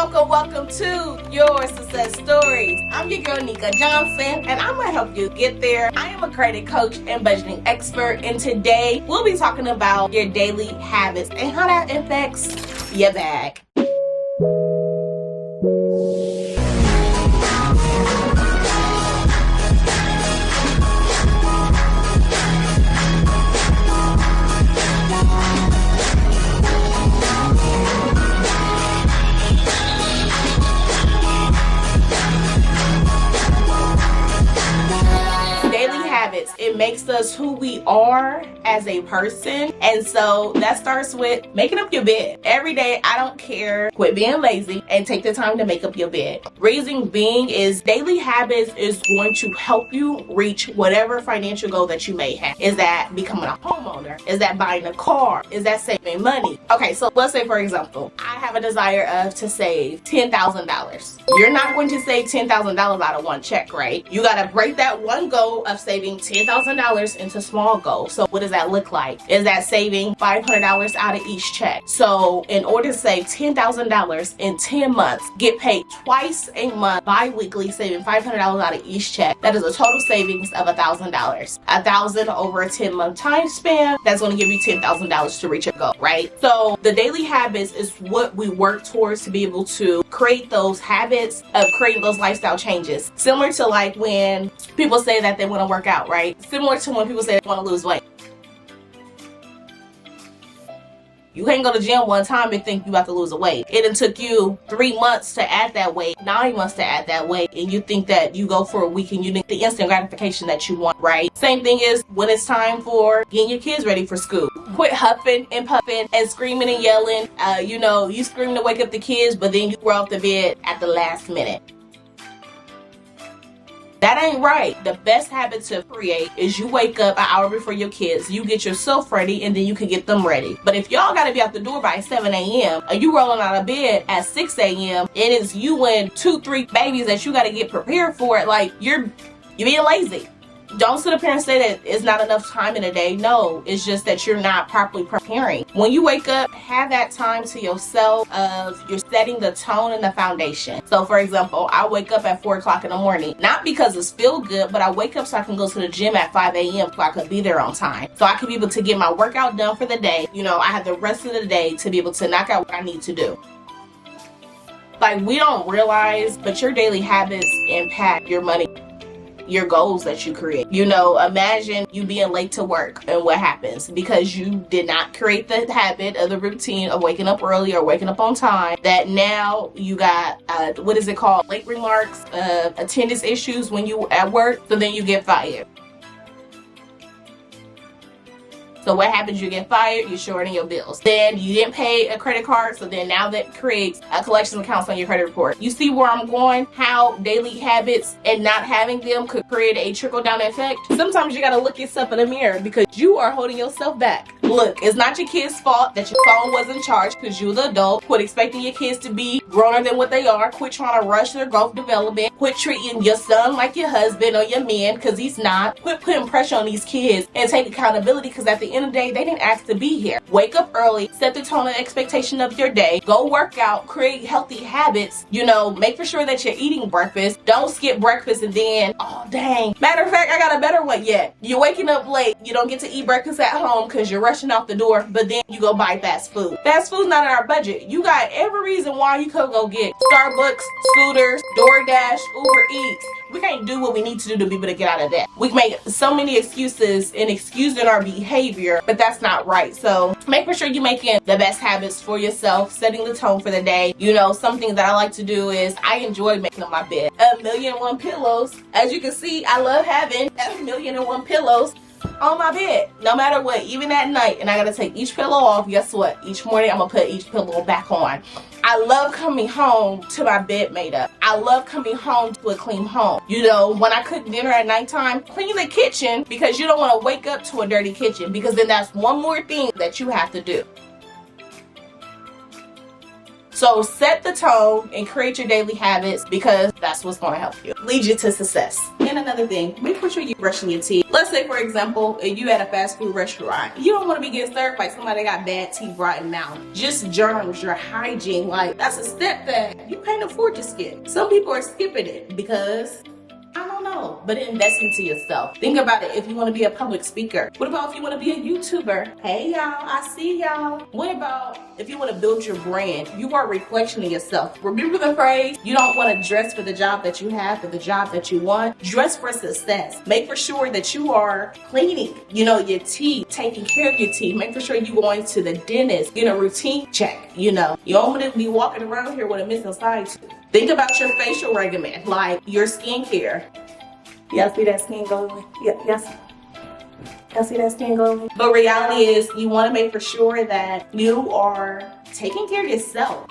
welcome to Your Success Stories. I'm your girl, Nika Johnson, and I'm gonna help you get there. I am a credit coach and budgeting expert, and today we'll be talking about your daily habits and how that affects your bag. It makes us who we are as a person, and so that starts with making up your bed every day. I don't care. Quit being lazy and take the time to make up your bed. Reason being is daily habits is going to help you reach whatever financial goal that you may have. Is that becoming a homeowner? Is that buying a car? Is that saving money? Okay, so let's say for example, I have a desire to save $10,000. You're not going to save $10,000 out of one check, right? You got to break that one goal of saving $10,000 into small goals. So what does that look like? Is that saving $500 out of each check? So in order to save $10,000 in 10 months, get paid twice a month, bi-weekly, saving $500 out of each check, that is a total savings of $1,000. $1,000 over a 10-month time span, that's going to give you $10,000 to reach your goal, right? So the daily habits is what we work towards to be able to create those habits of creating those lifestyle changes. Similar to like when people say that they want to work out, right? Similar to when people say they want to lose weight. You can't go to the gym one time and think you have to lose a weight. It done took you 3 months to add that weight, 9 months to add that weight, and you think that you go for a week and you get the instant gratification that you want, right? Same thing is when it's time for getting your kids ready for school. Quit huffing and puffing and screaming and yelling. You scream to wake up the kids, but then you roll off the bed at the last minute. That ain't right. The best habit to create is you wake up an hour before your kids, you get yourself ready, and then you can get them ready. But if y'all gotta be out the door by 7 a.m. and you rolling out of bed at 6 a.m. and it's you and 2-3 babies that you gotta get prepared for it, like you're being lazy. Don't sit up here and say that it's not enough time in a day. No, it's just that you're not properly preparing. When you wake up, have that time to yourself of you're setting the tone and the foundation. So for example, I wake up at 4 o'clock in the morning, not because it's feel good, but I wake up so I can go to the gym at 5 a.m. so I could be there on time. So I can be able to get my workout done for the day. I have the rest of the day to be able to knock out what I need to do. Like, we don't realize, but your daily habits impact your money, your goals that you create. Imagine you being late to work and what happens because you did not create the habit of the routine of waking up early or waking up on time, that now you got late remarks, attendance issues when you at work, so then you get fired. So what happens? You get fired, you're shorting your bills. Then you didn't pay a credit card, so then now that creates a collection accounts on your credit report. You see where I'm going? How daily habits and not having them could create a trickle-down effect? Sometimes you gotta look yourself in the mirror because you are holding yourself back. Look, it's not your kids' fault that your phone wasn't charged because you're the adult. Quit expecting your kids to be growner than what they are. Quit trying to rush their growth development. Quit treating your son like your husband or your man because he's not. Quit putting pressure on these kids and take accountability because at the end of the day, they didn't ask to be here. Wake up early, set the tone and expectation of your day, go work out, create healthy habits, make for sure that you're eating breakfast. Don't skip breakfast and then, oh dang. Matter of fact, I got a better one yet. You're waking up late, you don't get to eat breakfast at home because you're rushing out the door, but then you go buy fast food. Fast food's not in our budget. You got every reason why you could go get Starbucks, Scooters, DoorDash, Uber Eats. We can't do what we need to do to be able to get out of that. We make so many excuses and excusing our behavior, but that's not right. So make sure you're making the best habits for yourself, setting the tone for the day. Something that I like to do is I enjoy making up my bed. 1,000,001 pillows. As you can see, I love having 1,000,001 pillows on my bed, no matter what, even at night. And I gotta take each pillow off. Guess what? Each morning I'm gonna put each pillow back on. I love coming home to my bed made up. I love coming home to a clean home. When I cook dinner at nighttime, clean the kitchen because you don't want to wake up to a dirty kitchen because then that's one more thing that you have to do. So set the tone and create your daily habits because that's what's going to help you, lead you to success. then another thing, make sure you're brushing your teeth. Let's say, for example, if you at a fast food restaurant, you don't want to be getting served by somebody that got bad teeth, rotten mouth, just germs, your hygiene. Like, that's a step that you can't afford to skip. Some people are skipping it because, I don't know, but invest into yourself. Think about it. If you want to be a public speaker, what about if you want to be a YouTuber? Hey y'all, I see y'all. What about if you want to build your brand? You are a reflection of yourself. Remember the phrase, you don't want to dress for the job that you have, for the job that you want. Dress for success. Make for sure that you are cleaning, your teeth, taking care of your teeth. Make for sure you're going to the dentist, get a routine check, You don't want to be walking around here with a missing side tooth. Think about your facial regimen, like your skincare. Y'all see that skin glowing? Yes. Y'all see that skin glowing? But reality is, you want to make for sure that you are taking care of yourself.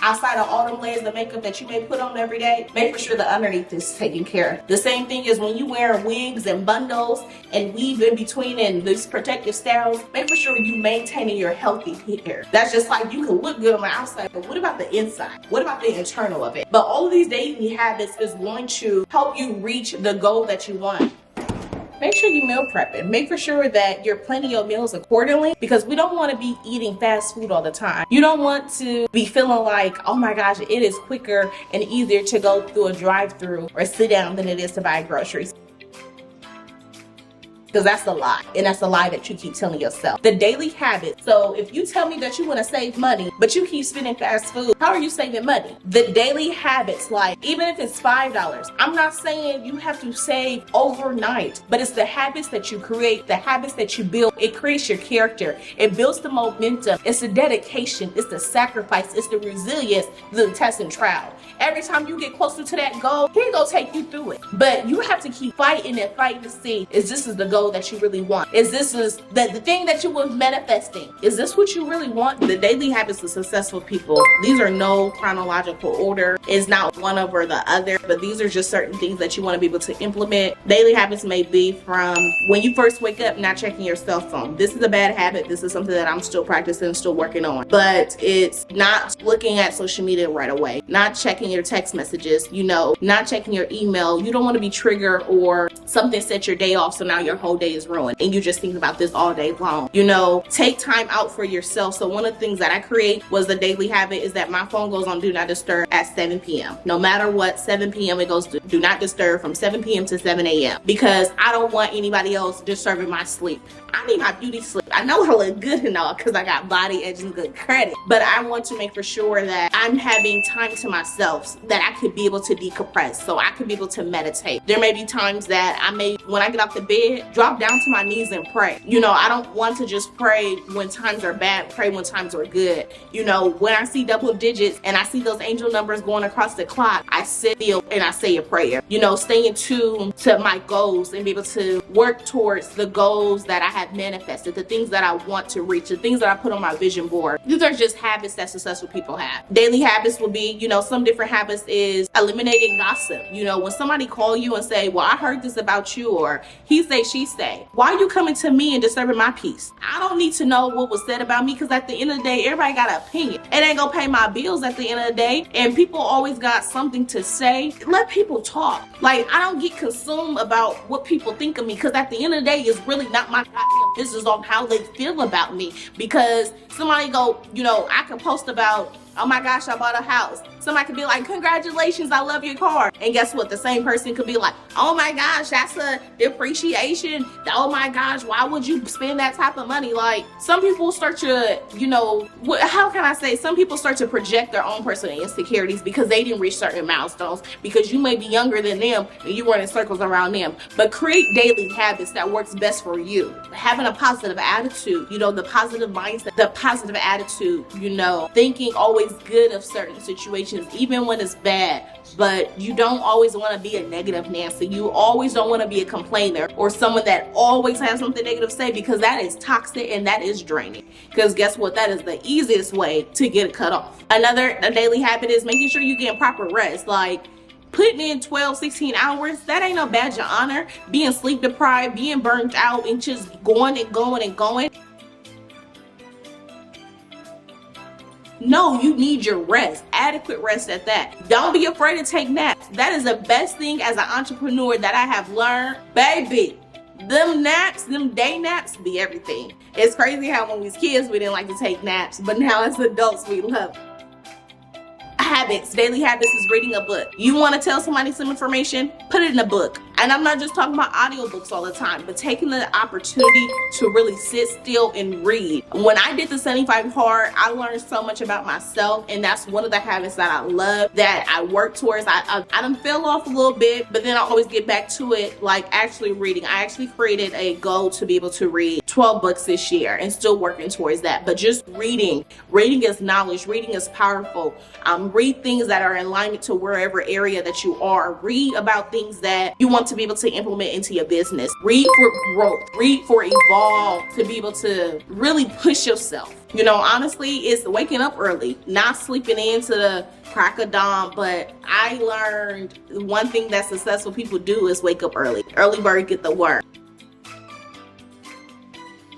Outside of all them layers of makeup that you may put on every day, make for sure the underneath is taken care of. The same thing is when you wear wigs and bundles and weave in between and these protective styles, make for sure you maintaining your healthy hair. That's just like, you can look good on the outside, but what about the inside? What about the internal of it? But all of these daily habits is going to help you reach the goal that you want. Make sure you meal prepping. Make for sure that you're planning your meals accordingly, because we don't want to be eating fast food all the time. You don't want to be feeling like, oh my gosh, it is quicker and easier to go through a drive-through or sit down than it is to buy groceries. Because that's a lie, and that's a lie that you keep telling yourself. The daily habits. So if you tell me that you want to save money, but you keep spending fast food, how are you saving money? The daily habits, like even if it's $5, I'm not saying you have to save overnight, but it's the habits that you create, the habits that you build. It creates your character. It builds the momentum. It's the dedication. It's the sacrifice. It's the resilience, the test and trial. Every time you get closer to that goal, He gonna take you through it. But you have to keep fighting and fighting to see, is this the goal that you really want? Is this the thing that you were manifesting? Is this what you really want? The daily habits of successful people, these are no chronological order. It's not one over the other, but these are just certain things that you want to be able to implement. Daily habits may be from when you first wake up, not checking your cell phone. This is a bad habit. This is something that I'm still practicing, still working on. But it's not looking at social media right away, not checking your text messages, not checking your email. You don't want to be triggered or something set your day off, so now your whole day is ruined and you just think about this all day long. Take time out for yourself. So one of the things that I create was the daily habit is that my phone goes on do not disturb at 7 p.m. No matter what, 7 p.m. it goes to do not disturb from 7 p.m. to 7 a.m. because I don't want anybody else disturbing my sleep. I need my beauty sleep. I know I look good and all because I got body edge and good credit, but I want to make for sure that I'm having time to myself so that I could be able to decompress, so I could be able to meditate. There may be times that when I get off the bed, drop down to my knees and pray. I don't want to just pray when times are bad, pray when times are good. When I see double digits and I see those angel numbers going across the clock, I sit still and I say a prayer. Staying tuned to my goals and be able to work towards the goals that I have manifested, the things that I want to reach, the things that I put on my vision board. These are just habits that successful people have. Daily habits will be, some different habits is eliminating gossip. When somebody call you and say, well, I heard this about you, or he say, she say, why are you coming to me and disturbing my peace? I don't need to know what was said about me, because at the end of the day, everybody got an opinion. It ain't gonna pay my bills at the end of the day, and people always got something to say. Let people talk. Like, I don't get consumed about what people think of me, because at the end of the day, it's really not my goddamn business on how they feel about me. Because somebody go, I could post about, oh my gosh, I bought a house. Somebody could be like, congratulations, I love your car. And guess what? The same person could be like, oh my gosh, that's a depreciation. Oh my gosh, why would you spend that type of money? Like, some people start to, how can I say? Some people start to project their own personal insecurities because they didn't reach certain milestones, because you may be younger than them and you run in circles around them. But create daily habits that works best for you. Having a positive attitude, the positive mindset, the positive attitude, thinking always good of certain situations, even when it's bad. But you don't always want to be a negative Nancy. You always don't want to be a complainer or someone that always has something negative to say, because that is toxic and that is draining. Because guess what? That is the easiest way to get it cut off. Another daily habit is making sure you get proper rest. Like, putting in 12, 16 hours, that ain't no badge of honor. Being sleep deprived, being burnt out, and just going and going and going. No, you need your rest, adequate rest at that. Don't be afraid to take naps. That is the best thing as an entrepreneur that I have learned. Baby, them naps, them day naps be everything. It's crazy how when we was kids we didn't like to take naps, but now as adults we love it. Habits, daily habits is reading a book. You want to tell somebody some information, put it in a book. And I'm not just talking about audiobooks all the time, but taking the opportunity to really sit still and read. When I did the 75 hard, I learned so much about myself, and that's one of the habits that I love, that I work towards. I done fell off a little bit, but then I always get back to it, like actually reading. I actually created a goal to be able to read 12 books this year and still working towards that. But just reading is knowledge, reading is powerful. Read things that are in alignment to wherever area that you are. Read about things that you want to be able to implement into your business. Read for growth, read for evolve, to be able to really push yourself. You know, honestly, it's waking up early, not sleeping into the crack of dawn. But I learned one thing that successful people do is wake up early. Early bird get the worm.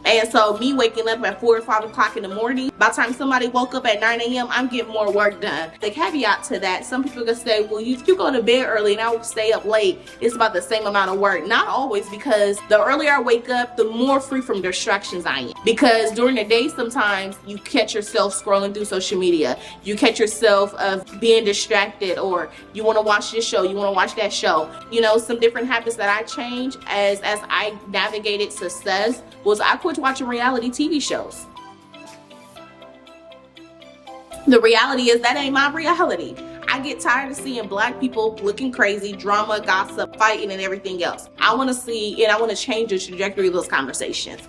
And so me waking up at 4 or 5 o'clock in the morning, by the time somebody woke up at 9 a.m., I'm getting more work done. The caveat to that, some people can say, well, if you go to bed early and I will stay up late, it's about the same amount of work. Not always, because the earlier I wake up, the more free from distractions I am. Because during the day, sometimes you catch yourself scrolling through social media. You catch yourself of being distracted, or you want to watch this show, you want to watch that show. You know, some different habits that I changed as I navigated success was I quit watching reality TV shows. The reality is that ain't my reality. I get tired of seeing black people looking crazy, drama, gossip, fighting, and everything else. I want to see, and I want to change the trajectory of those conversations.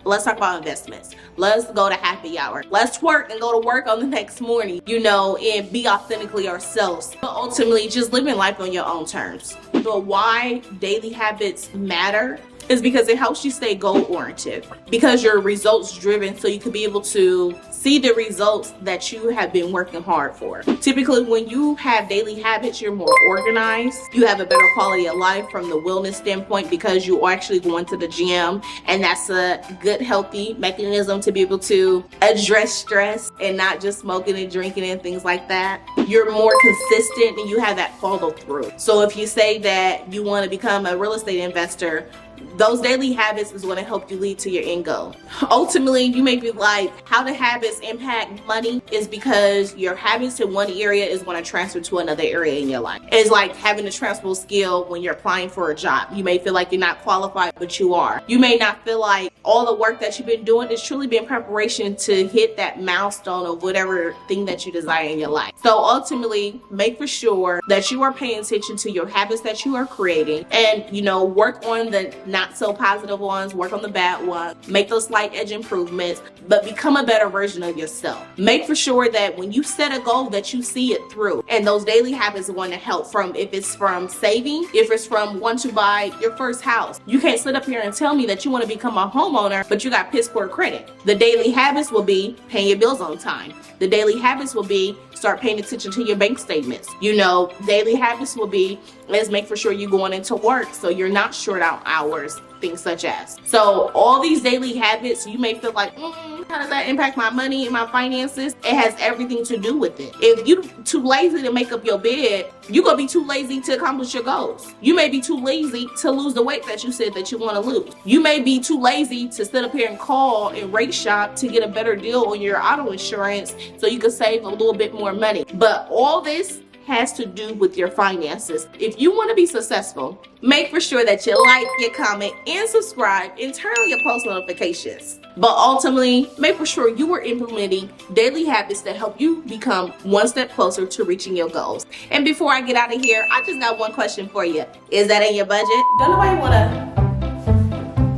Let's talk about investments. Let's go to happy hour. Let's twerk and go to work on the next morning, you know, and be authentically ourselves. But ultimately, just living life on your own terms. The why daily habits matter is because it helps you stay goal-oriented, because you're results-driven, so you can be able to see the results that you have been working hard for. Typically, when you have daily habits, you're more organized. You have a better quality of life from the wellness standpoint, because you are actually going to the gym, and that's a good, healthy mechanism to be able to address stress and not just smoking and drinking and things like that. You're more consistent and you have that follow-through. So if you say that you want to become a real estate investor, those daily habits is going to help you lead to your end goal. Ultimately, you may be like, how do habits impact money? Is because your habits in one area is going to transfer to another area in your life. It's like having a transferable skill when you're applying for a job. You may feel like you're not qualified, but you are. You may not feel like all the work that you've been doing is truly been preparation to hit that milestone of whatever thing that you desire in your life. So ultimately, make for sure that you are paying attention to your habits that you are creating, and, you know, work on the not so positive ones, work on the bad ones, make those slight edge improvements, but become a better version of yourself. Make for sure that when you set a goal that you see it through, and those daily habits are going to help, from if it's from saving, if it's from wanting to buy your first house. You can't sit up here and tell me that you want to become a homeowner, but you got piss poor credit. The daily habits will be paying your bills on time. The daily habits will be start paying attention to your bank statements. You know, daily habits will be, let's make for sure you're going into work so you're not short out hours, things such as. So all these daily habits, you may feel like, how does that impact my money and my finances? It has everything to do with it. If you're too lazy to make up your bed, you're going to be too lazy to accomplish your goals. You may be too lazy to lose the weight that you said that you want to lose. You may be too lazy to sit up here and call and rate shop to get a better deal on your auto insurance so you can save a little bit more money. But all this has to do with your finances. If you want to be successful, make for sure that you like, you comment, and subscribe, and turn on your post notifications. But ultimately, make for sure you are implementing daily habits that help you become one step closer to reaching your goals. And before I get out of here, I just got one question for you. Is that in your budget? Don't nobody wanna...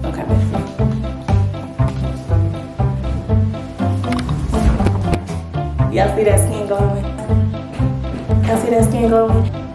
Okay. Y'all see that skin glowing? Y'all see that skin glowing?